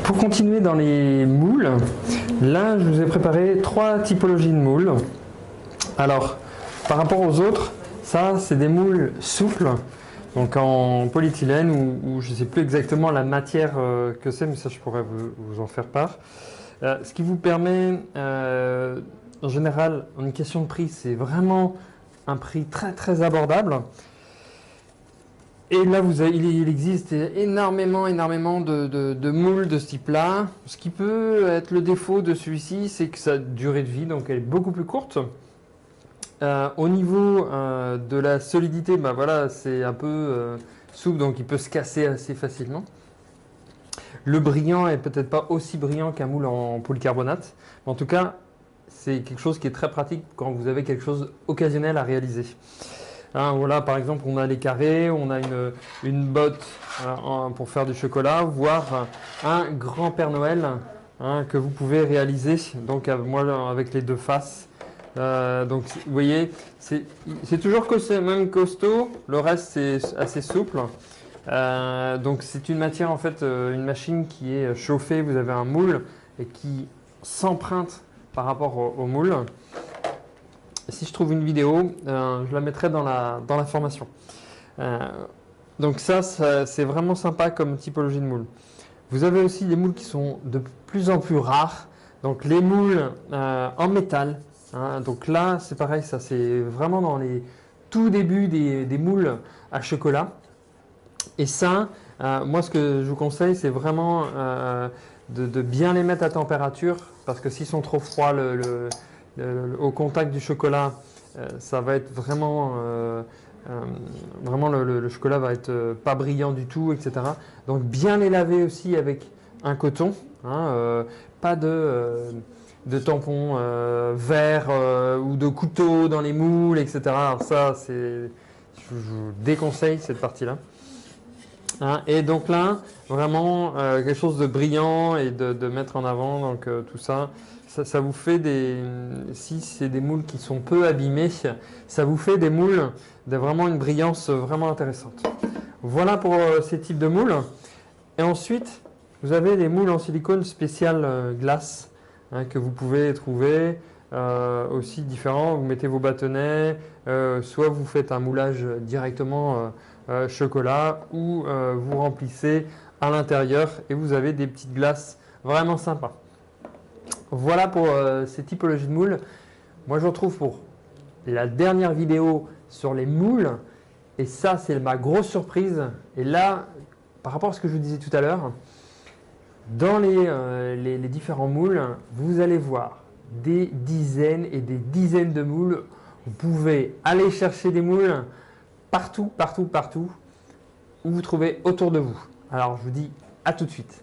Pour continuer dans les moules, là je vous ai préparé 3 typologies de moules. Alors, par rapport aux autres, ça c'est des moules souples, donc en polyéthylène ou je ne sais plus exactement la matière que c'est, mais ça je pourrais vous en faire part. Ce qui vous permet, en général, en une question de prix, c'est vraiment un prix très très abordable. Et là, il existe énormément de moules de ce type-là. Ce qui peut être le défaut de celui-ci, c'est que sa durée de vie, donc elle est beaucoup plus courte. Au niveau de la solidité, bah voilà, c'est un peu souple, donc il peut se casser assez facilement. Le brillant est peut-être pas aussi brillant qu'un moule en polycarbonate, mais en tout cas, c'est quelque chose qui est très pratique quand vous avez quelque chose occasionnel à réaliser. Hein, voilà, par exemple, on a les carrés, on a une botte pour faire du chocolat, voire un grand Père Noël que vous pouvez réaliser donc moi avec les deux faces. Donc vous voyez, c'est toujours même costaud, le reste c'est assez souple. Donc c'est une matière en fait, une machine qui est chauffée, vous avez un moule et qui s'emprunte par rapport au moule. Si je trouve une vidéo, je la mettrai dans la formation. Donc ça c'est vraiment sympa comme typologie de moule. Vous avez aussi des moules qui sont de plus en plus rares. Donc les moules en métal. Donc là c'est pareil, ça c'est vraiment dans les tout débuts des moules à chocolat. Et ça, moi ce que je vous conseille, c'est vraiment de bien les mettre à température parce que s'ils sont trop froids, au contact du chocolat, ça va être vraiment, le chocolat va être pas brillant du tout, etc. Donc bien les laver aussi avec un coton, pas de tampons verre ou de couteau dans les moules, etc. Alors ça, je vous déconseille cette partie-là. Et donc là, vraiment quelque chose de brillant et de mettre en avant donc, tout ça. Ça vous fait si c'est des moules qui sont peu abîmés, ça vous fait des moules de vraiment une brillance vraiment intéressante. Voilà pour ces types de moules. Et ensuite, vous avez les moules en silicone spécial glace que vous pouvez trouver aussi différents. Vous mettez vos bâtonnets, soit vous faites un moulage directement chocolat ou vous remplissez à l'intérieur et vous avez des petites glaces vraiment sympas. Voilà pour ces typologies de moules. Moi je vous retrouve pour la dernière vidéo sur les moules et ça c'est ma grosse surprise. Et là, par rapport à ce que je vous disais tout à l'heure, dans les différents moules, vous allez voir des dizaines et des dizaines de moules. Vous pouvez aller chercher des moules partout où vous trouvez autour de vous. Alors je vous dis à tout de suite.